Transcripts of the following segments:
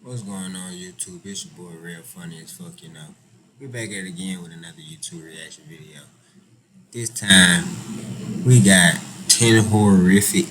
What's going on YouTube? It's your boy Real Funny as fuck, you know. We back at it again with another YouTube reaction video. This time we got 10 horrific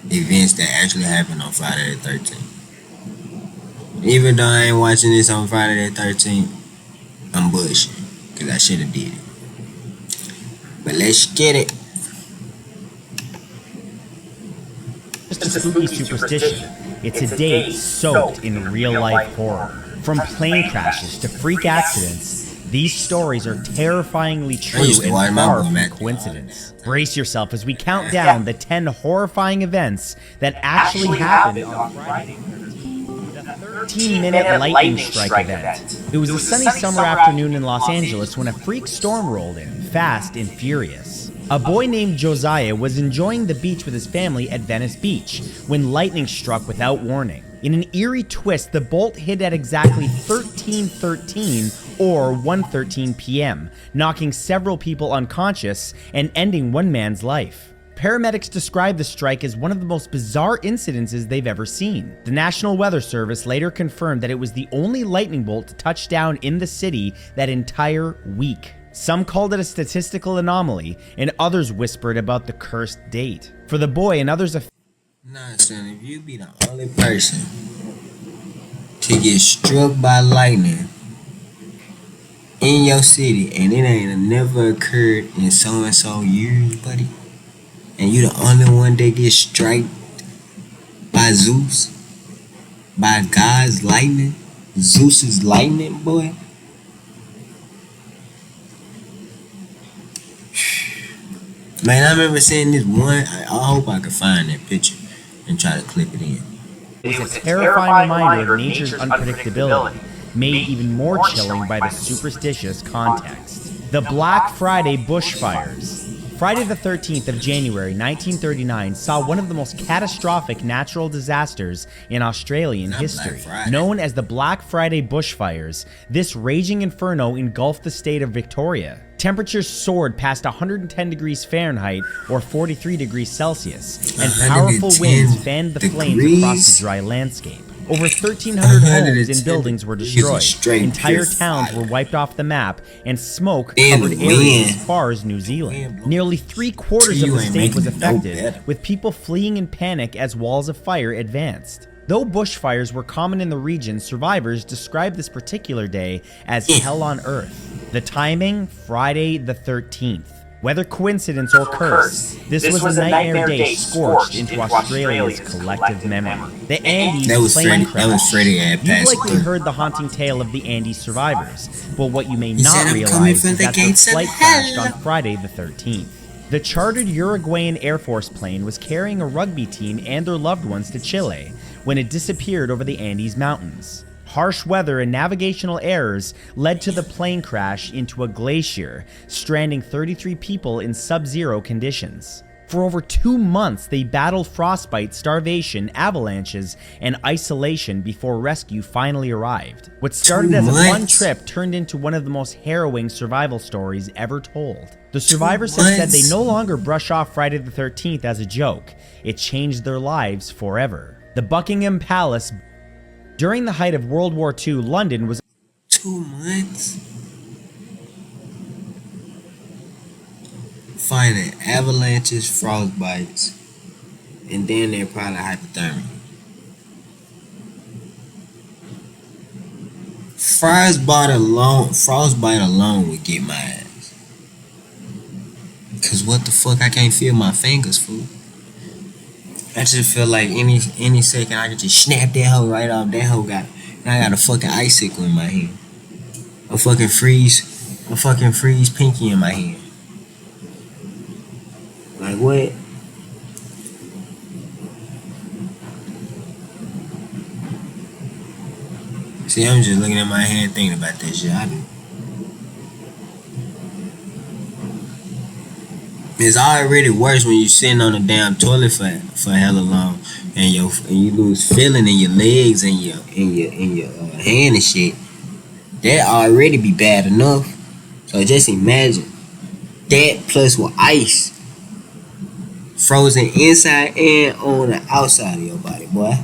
events that actually happened on Friday the 13th. Even though I ain't watching this on Friday the 13th, I'm bushing. Cause I should have did it. But let's get it. Just a spooky superstition. It's a day soaked in real-life horror. From plane crashes to freak accidents, these stories are terrifyingly true and far from coincidence. Brace yourself as we count down the 10 horrifying events that actually happened on Friday. The 13-minute lightning strike event. It was a sunny summer afternoon in Los Angeles when a freak storm rolled in, fast and furious. A boy named Josiah was enjoying the beach with his family at Venice Beach when lightning struck without warning. In an eerie twist, the bolt hit at exactly 13:13 or 1:13 p.m., knocking several people unconscious and ending one man's life. Paramedics described the strike as one of the most bizarre incidences they've ever seen. The National Weather Service later confirmed that it was the only lightning bolt to touch down in the city that entire week. Some called it a statistical anomaly, and others whispered about the cursed date. For the boy and others, Nah, son, if you be the only person to get struck by lightning in your city and it ain't never occurred in so and so years, buddy, and you the only one that gets struck by Zeus, by God's lightning, Zeus's lightning, boy. Man, I remember seeing this one. I hope I can find that picture and try to clip it in. it was a terrifying reminder of nature's unpredictability, made even more chilling by the superstitious context. The Black Friday bushfires. Friday the 13th of January 1939 saw one of the most catastrophic natural disasters in Australian history. Known as the Black Friday bushfires, this raging inferno engulfed the state of Victoria. Temperatures soared past 110 degrees Fahrenheit or 43 degrees Celsius, and powerful winds fanned the flames across the dry landscape. Over 1,300 homes and buildings were destroyed, entire towns were wiped off the map, and smoke covered areas as far as New Zealand. Nearly 3/4 of the state was affected, with people fleeing in panic as walls of fire advanced. Though bushfires were common in the region, survivors described this particular day as hell on earth. The timing, Friday the 13th. Whether coincidence or curse, this was a nightmare day scorched into Australia's collective memory. The Andes plane crash. You've likely heard the haunting tale of the Andes survivors, but what you may not realize is that the flight crashed on Friday the 13th. The chartered Uruguayan Air Force plane was carrying a rugby team and their loved ones to Chile when it disappeared over the Andes Mountains. Harsh weather and navigational errors led to the plane crash into a glacier, stranding 33 people in sub-zero conditions. For over 2 months, they battled frostbite, starvation, avalanches, and isolation before rescue finally arrived. What started as a fun trip turned into one of the most harrowing survival stories ever told. The survivors have said they no longer brush off Friday the 13th as a joke. It changed their lives forever. The Buckingham Palace. During the height of World War II, London was 2 months fighting avalanches, frostbites, and then they're probably hypothermia. Frostbite alone would get my ass. Cause what the fuck, I can't feel my fingers, fool. I just feel like any second I could just snap that hoe right off. That hoe got, and I got a fucking icicle in my hand. A fucking freeze pinky in my hand. Like what? See, I'm just looking at my hand thinking about this shit. It's already worse when you sitting on a damn toilet for hella long, and you lose feeling in your legs and your hand and shit. That already be bad enough. So just imagine that plus with ice, frozen inside and on the outside of your body, boy.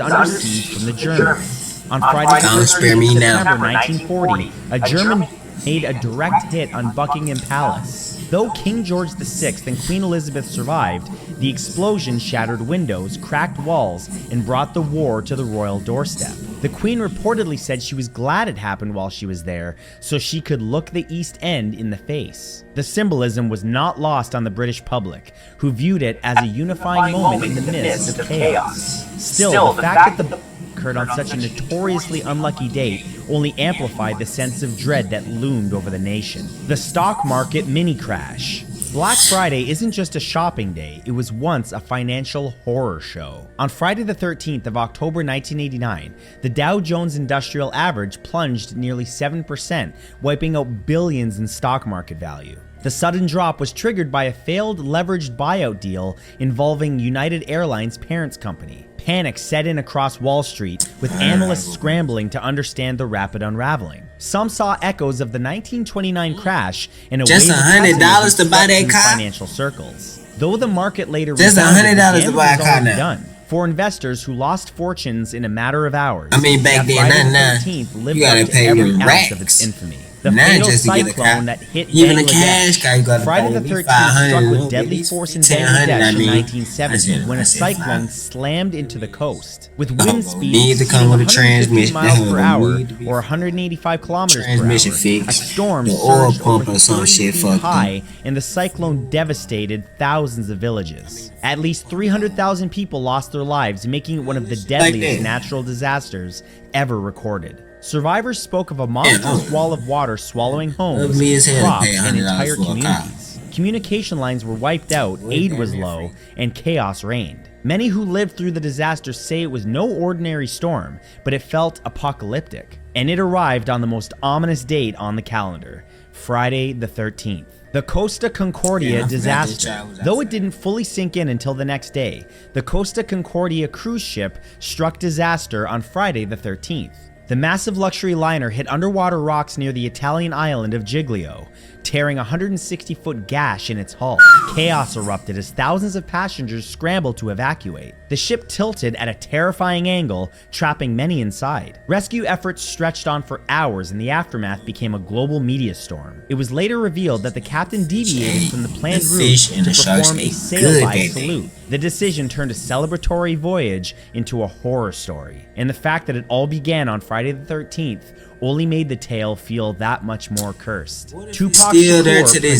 was under siege from the Germans. On Friday, Don't spare me now. September 1940, a German made a direct hit on Buckingham Palace. Though King George VI and Queen Elizabeth survived, the explosion shattered windows, cracked walls, and brought the war to the royal doorstep. The Queen reportedly said she was glad it happened while she was there, so she could look the East End in the face. The symbolism was not lost on the British public, who viewed it as a unifying moment in the midst of chaos. Still, the fact that the occurred on such a notoriously unlucky date only amplified the sense of dread that loomed over the nation. The stock market mini crash. Black Friday isn't just a shopping day, it was once a financial horror show. On Friday the 13th of October 1989, the Dow Jones Industrial Average plunged nearly 7%, wiping out billions in stock market value. The sudden drop was triggered by a failed leveraged buyout deal involving United Airlines' parent company. Panic set in across Wall Street, with analysts scrambling to understand the rapid unraveling. Some saw echoes of the 1929 crash in a just wave of $100 to buy that in car. Financial circles. Though the market later Just rebounded, $100 the to buy a damage was car already now. done. For investors who lost fortunes in a matter of hours, I mean, back that then, Friday the not 13th now. lived You gotta up to pay every with ounce racks. of its infamy. The Now fatal just to get a car. cyclone that hit Even a Bangladesh. cash car, you gotta Friday pay the at least 13th 500, struck at with least deadly force in 1000, Bangladesh I in mean. 1970 when a I said cyclone 5. slammed into the coast. With Oh, wind but we speeds need to come with a transmission. miles per hour Need to be or 185 kilometers per hour, transmission a fixed. storm The oil surged pump over or some 30 shit feet fucked high, up. and the cyclone devastated thousands of villages. At least 300,000 people lost their lives, making it one of the deadliest that. natural disasters ever recorded. Survivors spoke of a monstrous wall of water swallowing homes, me as hell to crops, pay and $100 entire for a car. communities. Communication lines were wiped out, aid was low, and chaos reigned. Many who lived through the disaster say it was no ordinary storm, but it felt apocalyptic. And it arrived on the most ominous date on the calendar, Friday the 13th. The Costa Concordia disaster. Though it didn't fully sink in until the next day, the Costa Concordia cruise ship struck disaster on Friday the 13th. The massive luxury liner hit underwater rocks near the Italian island of Giglio, tearing a 160-foot gash in its hull. Chaos erupted as thousands of passengers scrambled to evacuate. The ship tilted at a terrifying angle, trapping many inside. Rescue efforts stretched on for hours, and the aftermath became a global media storm. It was later revealed that the captain deviated from the planned route to perform a sail-by salute. The decision turned a celebratory voyage into a horror story, and the fact that it all began on Friday the 13th only made the tale feel that much more cursed. Tupac Shakur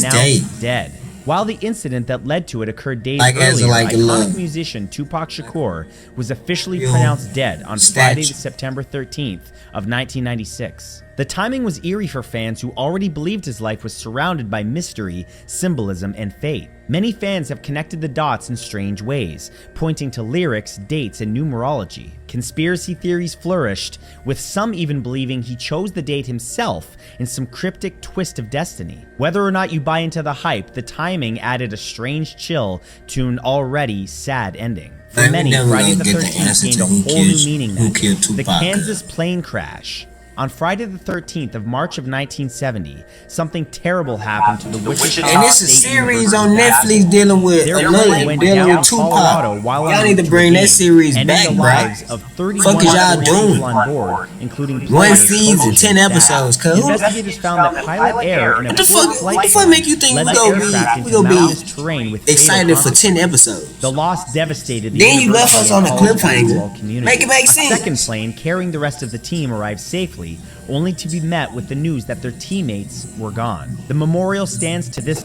pronounced dead. While the incident that led to it occurred days earlier, iconic musician Tupac Shakur was officially pronounced dead on Friday, September 13th of 1996. The timing was eerie for fans who already believed his life was surrounded by mystery, symbolism, and fate. Many fans have connected the dots in strange ways, pointing to lyrics, dates, and numerology. Conspiracy theories flourished, with some even believing he chose the date himself in some cryptic twist of destiny. Whether or not you buy into the hype, the timing added a strange chill to an already sad ending. For many, Friday the 13th gained a whole new meaning that day. The Kansas plane crash. On Friday the 13th of March of 1970, something terrible happened to the Wichita And it's a State series on University Netflix dealing with Colorado, Tupac. Y'all need to bring that series back, the bro. lives of 31 Fuck is y'all people doing? on board, including One pilots, season, coaches, 10 and episodes, staff. cuz. Investigators found that pilot error in a What the poor fuck? flight What the fuck make you think led we the gonna aircraft be into mountainous excited terrain with for 10 episodes? The loss devastated the Then you left us university on and a college cliffhanger. basketball community. Make it make A sense. second plane carrying the rest of the team arrived safely, only to be met with the news that their teammates were gone. The memorial stands to this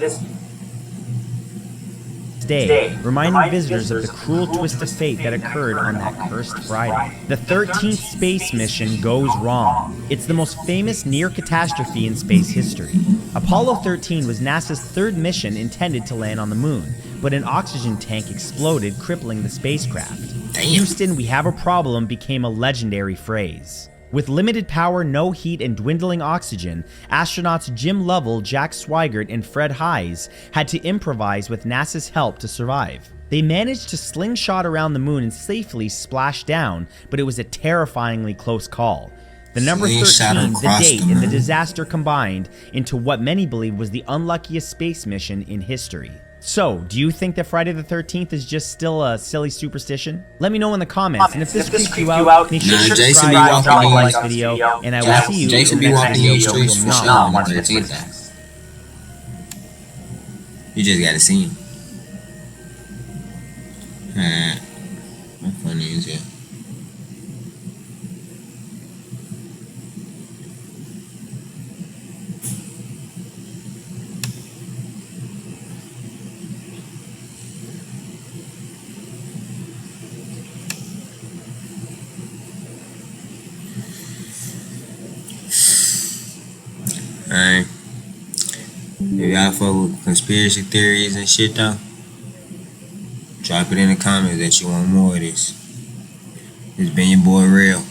day, reminding visitors of the cruel twist of fate that occurred on that cursed Friday. The 13th space mission goes wrong. It's the most famous near catastrophe in space history. Apollo 13 was NASA's third mission intended to land on the moon, but an oxygen tank exploded, crippling the spacecraft. Houston, we have a problem became a legendary phrase. With limited power, no heat, and dwindling oxygen, astronauts Jim Lovell, Jack Swigert, and Fred Haise had to improvise with NASA's help to survive. They managed to slingshot around the moon and safely splash down, but it was a terrifyingly close call. The number 13, the date, and the disaster combined into what many believe was the unluckiest space mission in history. So, do you think that Friday the 13th is just still a silly superstition? Let me know in the comments, and if this creeps you out, make sure to Jason subscribe, be drop a walking like these- video, and I will see you Jason in be the next walking video these where we streets will for not sure watch on the this 13th. Christmas. You just gotta see him. Alright. How funny is it? Alright. If y'all fuck with conspiracy theories and shit though, drop it in the comments that you want more of this. It's been your boy Rell.